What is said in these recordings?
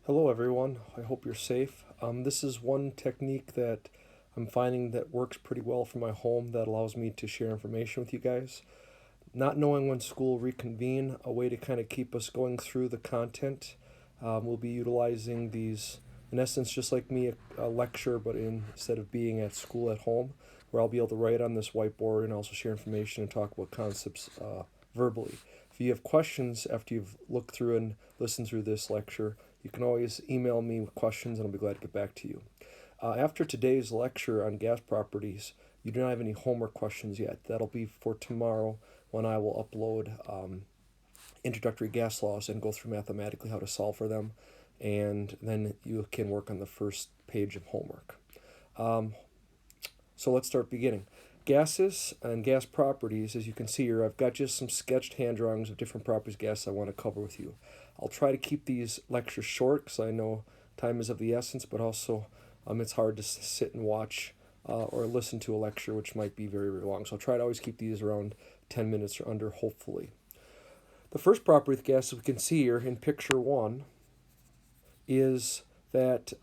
Hello, everyone. I hope you're safe. This is one technique that I'm finding that works pretty well for my home that allows me to share information with you guys. Not knowing when school will reconvene, a way to kind of keep us going through the content. We'll be utilizing these, in essence, just like me, a lecture, but instead of being at school at home, where I'll be able to write on this whiteboard and also share information and talk about concepts verbally. If you have questions after you've looked through and listened through this lecture, you can always email me with questions and I'll be glad to get back to you. After today's lecture on gas properties, you do not have any homework questions yet. That'll be for tomorrow when I will upload introductory gas laws and go through mathematically how to solve for them. And then you can work on the first page of homework. Um, so let's start beginning. Gases and gas properties, as you can see here, I've got just some sketched hand drawings of different properties of gas I want to cover with you. I'll try to keep these lectures short because I know time is of the essence, but also it's hard to sit and watch or listen to a lecture, which might be very, very long. So I'll try to always keep these around 10 minutes or under, hopefully. The first property of gas we can see here in picture one is that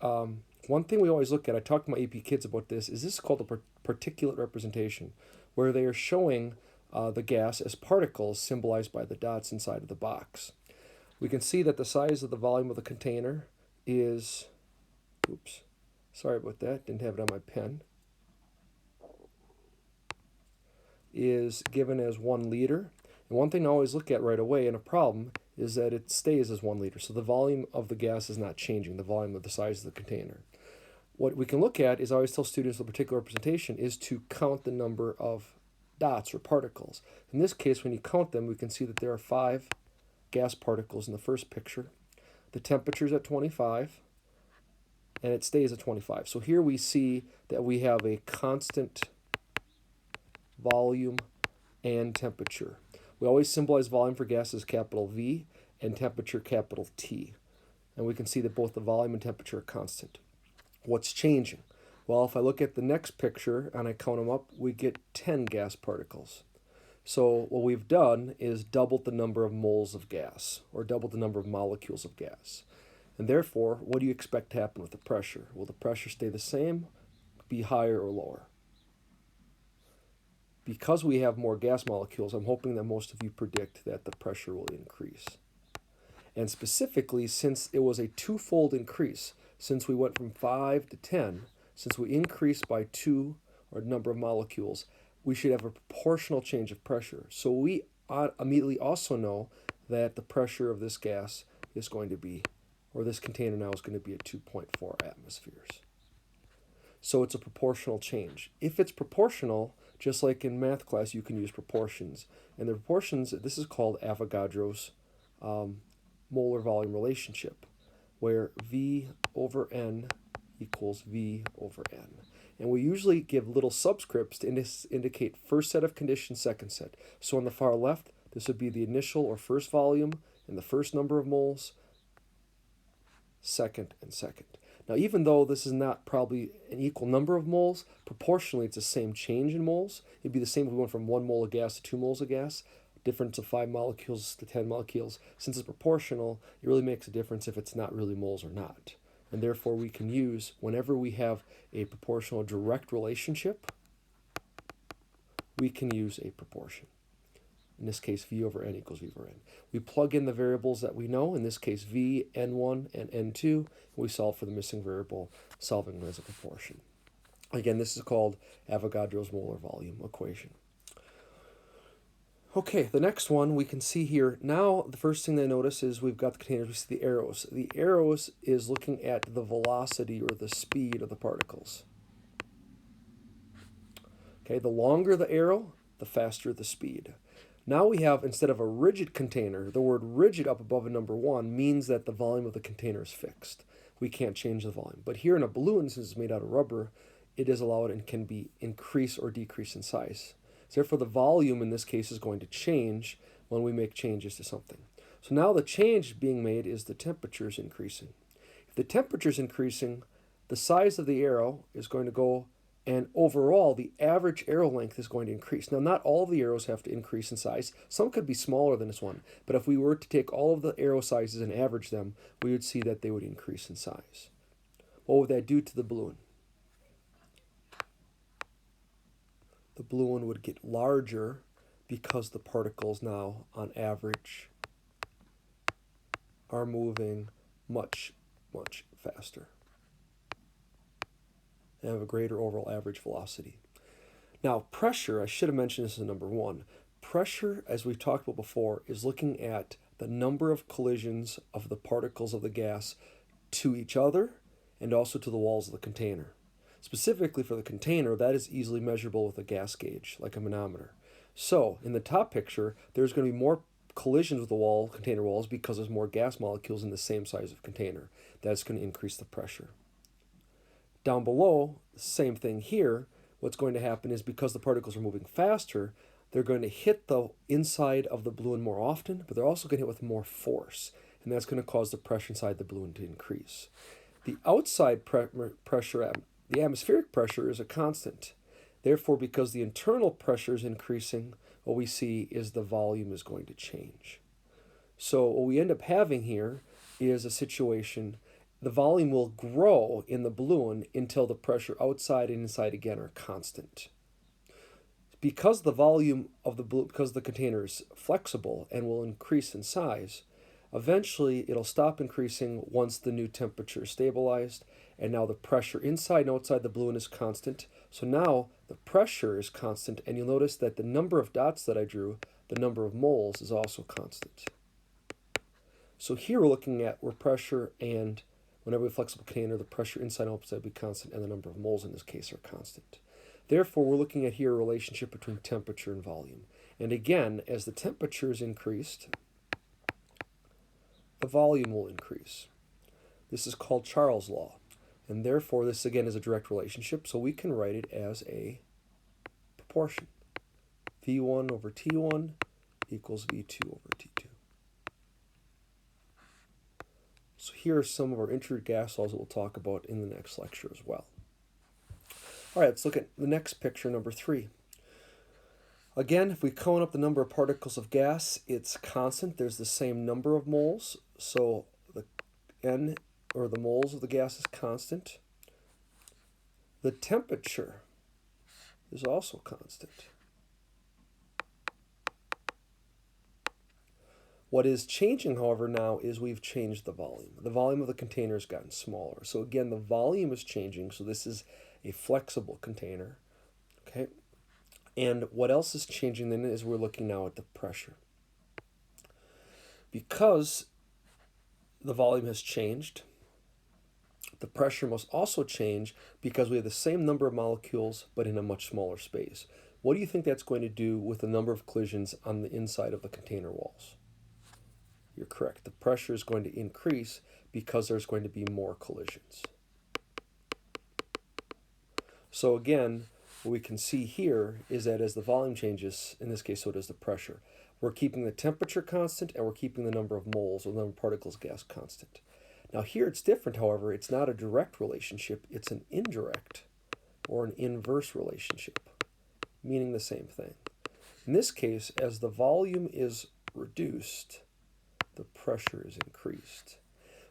one thing we always look at, I talked to my AP kids about this, is called a particulate representation, where they are showing the gas as particles symbolized by the dots inside of the box. We can see that the size of the volume of the container is, oops, sorry about that, didn't have it on my pen, is given as 1 liter. And one thing I always look at right away in a problem is that it stays as 1 liter. So the volume of the gas is not changing, the volume of the size of the container. What we can look at is I always tell students the particular representation is to count the number of dots or particles. In this case, when you count them, we can see that there are 5 gas particles in the first picture. The temperature is at 25, and it stays at 25. So here we see that we have a constant volume and temperature. We always symbolize volume for gas as capital V and temperature capital T. And we can see that both the volume and temperature are constant. What's changing? Well, if I look at the next picture and I count them up, we get 10 gas particles. So what we've done is doubled the number of moles of gas, or doubled the number of molecules of gas. And therefore, what do you expect to happen with the pressure? Will the pressure stay the same, be higher, or lower? Because we have more gas molecules, I'm hoping that most of you predict that the pressure will increase. And specifically, since it was a twofold increase, since we went from 5 to 10, since we increased by 2 or number of molecules, we should have a proportional change of pressure. So we immediately also know that the pressure of this gas is going to be, or this container now is going to be at 2.4 atmospheres. So it's a proportional change. If it's proportional, just like in math class, you can use proportions. And the proportions, this is called Avogadro's molar volume relationship, where V over N equals V over N. And we usually give little subscripts to indicate first set of conditions, second set. So on the far left, this would be the initial or first volume and the first number of moles, second and second. Now, even though this is not probably an equal number of moles, proportionally it's the same change in moles. It'd be the same if we went from 1 mole of gas to 2 moles of gas, difference of 5 molecules to 10 molecules. Since it's proportional, it really makes a difference if it's not really moles or not. And therefore, we can use, whenever we have a proportional direct relationship, we can use a proportion. In this case, V over N equals V over N. We plug in the variables that we know, in this case, V, N1, and N2, and we solve for the missing variable, solving as a proportion. Again, this is called Avogadro's molar volume equation. Okay, the next one we can see here. Now, the first thing they notice is we've got the containers, we see the arrows. The arrows is looking at the velocity or the speed of the particles. Okay, the longer the arrow, the faster the speed. Now we have, instead of a rigid container, the word rigid up above a number 1 means that the volume of the container is fixed. We can't change the volume. But here in a balloon, since it's made out of rubber, it is allowed and can be increase or decrease in size. So therefore, the volume in this case is going to change when we make changes to something. So now the change being made is the temperature is increasing. If the temperature is increasing, the size of the arrow is going to go And overall, the average arrow length is going to increase. Now, not all of the arrows have to increase in size. Some could be smaller than this one. But if we were to take all of the arrow sizes and average them, we would see that they would increase in size. What would that do to the balloon? The balloon would get larger because the particles now, on average, are moving much, much faster and have a greater overall average velocity. Now, pressure, I should have mentioned this as number one. Pressure, as we've talked about before, is looking at the number of collisions of the particles of the gas to each other and also to the walls of the container. Specifically for the container, that is easily measurable with a gas gauge, like a manometer. So, in the top picture, there's going to be more collisions with the container walls because there's more gas molecules in the same size of container. That's going to increase the pressure. Down below, same thing here. What's going to happen is because the particles are moving faster, they're going to hit the inside of the balloon more often, but they're also going to hit with more force, and that's going to cause the pressure inside the balloon to increase. The outside pressure, the atmospheric pressure, is a constant. Therefore, because the internal pressure is increasing, what we see is the volume is going to change. So what we end up having here is a situation. The volume will grow in the balloon until the pressure outside and inside again are constant. Because the volume of the balloon, because the container is flexible and will increase in size, eventually it'll stop increasing once the new temperature is stabilized, and now the pressure inside and outside the balloon is constant. So now the pressure is constant, and you'll notice that the number of dots that I drew, the number of moles, is also constant. So here we're looking at where pressure and whenever we have a flexible container, the pressure inside and outside will be constant, and the number of moles in this case are constant. Therefore, we're looking at here a relationship between temperature and volume. And again, as the temperature is increased, the volume will increase. This is called Charles' law. And therefore, this again is a direct relationship, so we can write it as a proportion. V1 over T1 equals V2 over T2. So here are some of our introductory gas laws that we'll talk about in the next lecture as well. All right, let's look at the next picture, number 3. Again, if we count up the number of particles of gas, it's constant. There's the same number of moles, so the N, or the moles of the gas, is constant. The temperature is also constant. What is changing, however, now is we've changed the volume. The volume of the container has gotten smaller. So again, the volume is changing, so this is a flexible container. Okay. And what else is changing then is we're looking now at the pressure. Because the volume has changed, the pressure must also change because we have the same number of molecules but in a much smaller space. What do you think that's going to do with the number of collisions on the inside of the container walls? You're correct. The pressure is going to increase because there's going to be more collisions. So again, what we can see here is that as the volume changes, in this case, so does the pressure. We're keeping the temperature constant, and we're keeping the number of moles, or the number of particles of gas, constant. Now here it's different, however. It's not a direct relationship. It's an indirect or an inverse relationship, meaning the same thing. In this case, as the volume is reduced, the pressure is increased.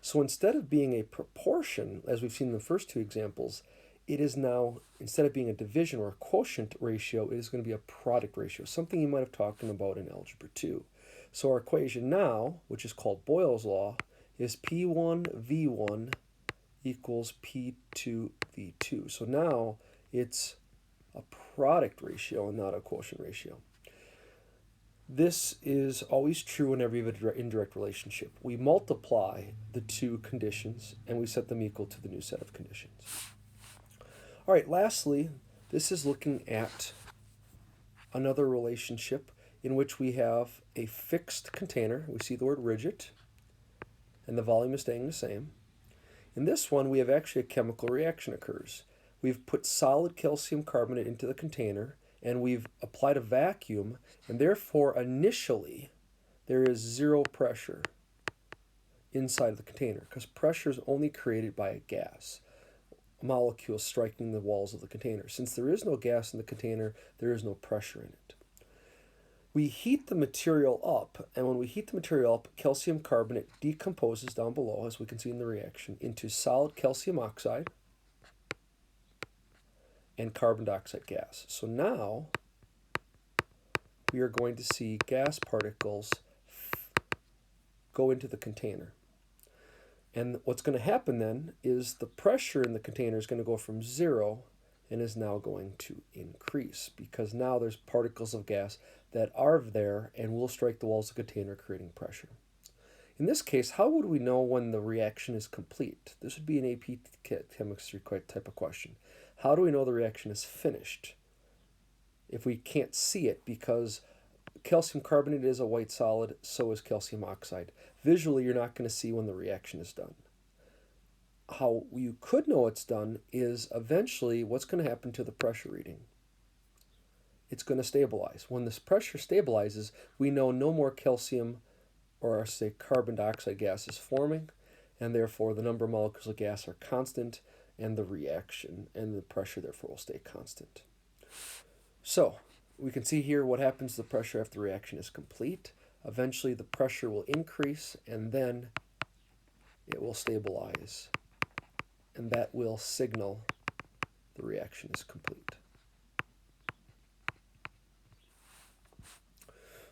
So instead of being a proportion, as we've seen in the first two examples, it is now, instead of being a division or a quotient ratio, it is going to be a product ratio, something you might have talked about in Algebra 2. So our equation now, which is called Boyle's law, is P1V1 equals P2V2. So now it's a product ratio and not a quotient ratio. This is always true whenever you have an indirect relationship. We multiply the two conditions and we set them equal to the new set of conditions. All right, lastly, this is looking at another relationship in which we have a fixed container. We see the word rigid, and the volume is staying the same. In this one, we have actually a chemical reaction occurs. We've put solid calcium carbonate into the container, and we've applied a vacuum, and therefore initially there is zero pressure inside of the container because pressure is only created by a gas. molecules striking the walls of the container. Since there is no gas in the container, there is no pressure in it. We heat the material up, and when we heat the material up, calcium carbonate decomposes down below, as we can see in the reaction, into solid calcium oxide and carbon dioxide gas. So now we are going to see gas particles go into the container. And what's going to happen then is the pressure in the container is going to go from 0 and is now going to increase, because now there's particles of gas that are there and will strike the walls of the container, creating pressure. In this case, how would we know when the reaction is complete? This would be an AP chemistry type of question. How do we know the reaction is finished if we can't see it? Because calcium carbonate is a white solid, so is calcium oxide. Visually, you're not going to see when the reaction is done. How you could know it's done is eventually what's going to happen to the pressure reading. It's going to stabilize. When this pressure stabilizes, we know no more calcium, or I say carbon dioxide gas, is forming, and therefore the number of molecules of gas are constant, and the reaction and the pressure therefore will stay constant. So we can see here what happens to the pressure after the reaction is complete. Eventually the pressure will increase, and then it will stabilize, and that will signal the reaction is complete.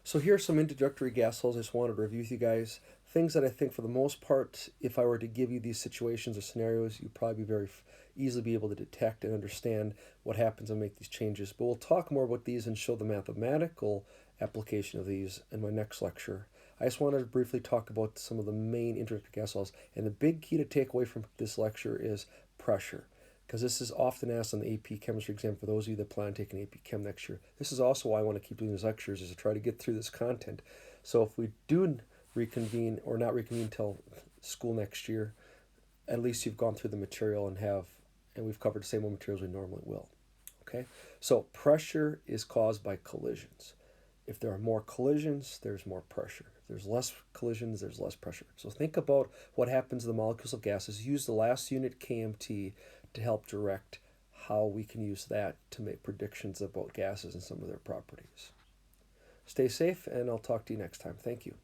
So here are some introductory gas laws I just wanted to review with you guys. Things that I think for the most part, if I were to give you these situations or scenarios, you'd probably very easily be able to detect and understand what happens and make these changes. But we'll talk more about these and show the mathematical application of these in my next lecture. I just wanted to briefly talk about some of the main introductory gas laws. And the big key to take away from this lecture is pressure, because this is often asked on the AP Chemistry exam for those of you that plan on taking AP Chem next year. This is also why I want to keep doing these lectures, is to try to get through this content. So if we do reconvene or not reconvene until school next year, at least you've gone through the material and we've covered the same materials we normally will. Okay? So pressure is caused by collisions. If there are more collisions, there's more pressure. If there's less collisions, there's less pressure. So think about what happens to the molecules of gases. Use the last unit KMT to help direct how we can use that to make predictions about gases and some of their properties. Stay safe, and I'll talk to you next time. Thank you.